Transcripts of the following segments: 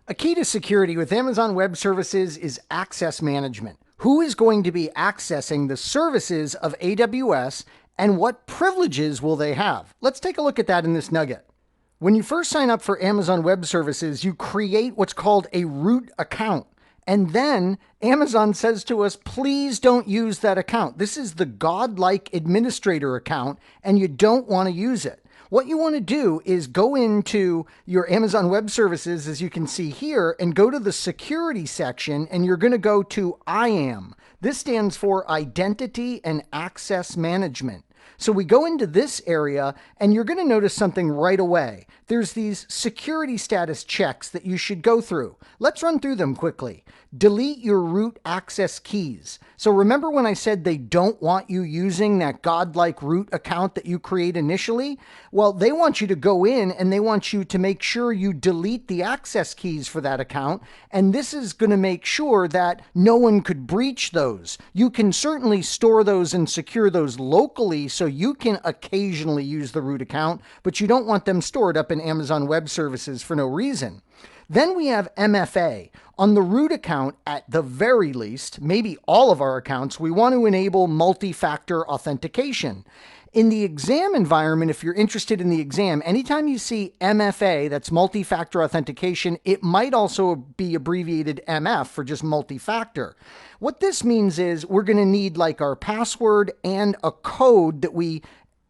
A key to security with Amazon Web Services is access management. Who is going to be accessing the services of AWS and what privileges will they have? Let's take a look at that in this nugget. When you first sign up for Amazon Web Services, you create what's called a root account. And then Amazon says to us, please don't use that account. This is the godlike administrator account, and you don't want to use it. What you want to do is go into your Amazon Web Services, as you can see here, and go to the security section, and you're going to go to IAM. This stands for Identity and Access Management. So we go into this area, and you're going to notice something right away. There's these security status checks that you should go through. Let's run through them quickly. Delete your root access keys. So remember when I said they don't want you using that godlike root account that you create initially? Well, they want you to go in and they want you to make sure you delete the access keys for that account. And this is going to make sure that no one could breach those. You can certainly store those and secure those locally so you can occasionally use the root account, but you don't want them stored up in Amazon Web Services for no reason. Then we have MFA. On the root account, at the very least, maybe all of our accounts, we want to enable multi-factor authentication. In the exam environment, if you're interested in the exam, anytime you see MFA, that's multi-factor authentication, it might also be abbreviated MF for just multi-factor. What this means is we're going to need like our password and a code that we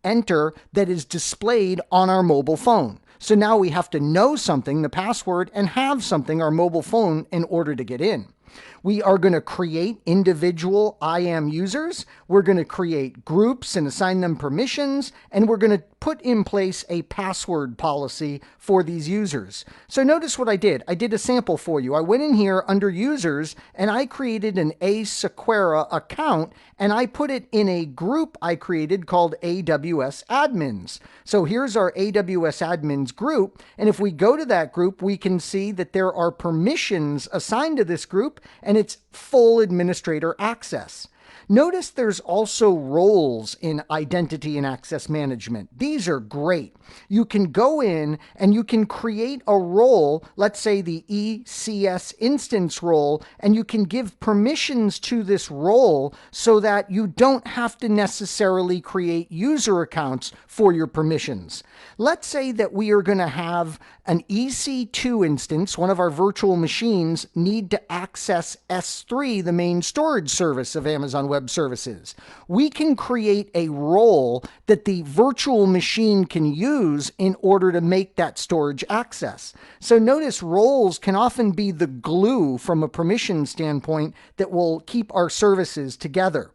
enter that is displayed on our mobile phone. So now we have to know something, the password, and have something, our mobile phone, in order to get in. We are going to create individual IAM users. We're going to create groups and assign them permissions, and we're going to put in place a password policy for these users. So notice what I did. I did a sample for you. I went in here under users and I created an Sequera account and I put it in a group I created called AWS admins. So here's our AWS admins group. And if we go to that group, we can see that there are permissions assigned to this group and it's full administrator access. Notice there's also roles in identity and access management. These are great. You can go in and you can create a role, let's say the ECS instance role, and you can give permissions to this role so that you don't have to necessarily create user accounts for your permissions. Let's say that we are going to have an EC2 instance, one of our virtual machines, need to access S3, the main storage service of Amazon Web Services. We can create a role that the virtual machine can use in order to make that storage access. So notice roles can often be the glue from a permission standpoint that will keep our services together.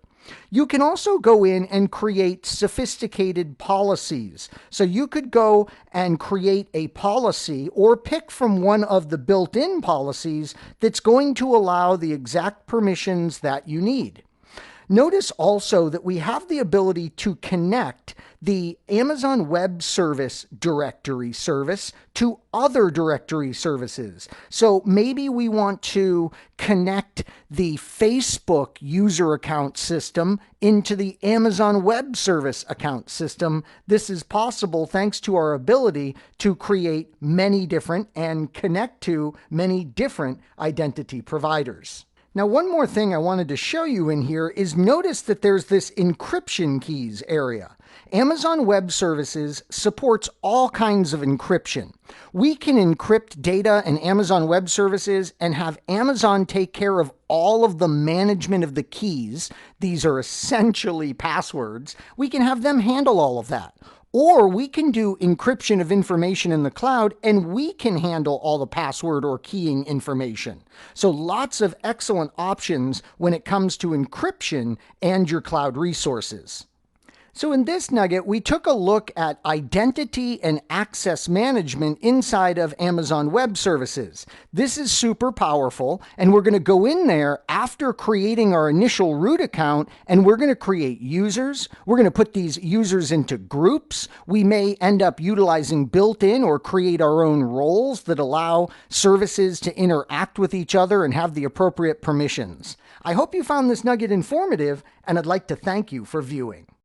You can also go in and create sophisticated policies. So you could go and create a policy or pick from one of the built-in policies that's going to allow the exact permissions that you need. Notice also that we have the ability to connect the Amazon Web Service directory service to other directory services. So maybe we want to connect the Facebook user account system into the Amazon Web Service account system. This is possible thanks to our ability to create many different and connect to many different identity providers. Now, one more thing I wanted to show you in here is notice that there's this encryption keys area. Amazon Web Services supports all kinds of encryption. We can encrypt data in Amazon Web Services and have Amazon take care of all of the management of the keys. These are essentially passwords. We can have them handle all of that. Or we can do encryption of information in the cloud and we can handle all the password or keying information. So lots of excellent options when it comes to encryption and your cloud resources. So in this nugget, we took a look at identity and access management inside of Amazon Web Services. This is super powerful, and we're going to go in there after creating our initial root account, and we're going to create users. We're going to put these users into groups. We may end up utilizing built-in or create our own roles that allow services to interact with each other and have the appropriate permissions. I hope you found this nugget informative, and I'd like to thank you for viewing.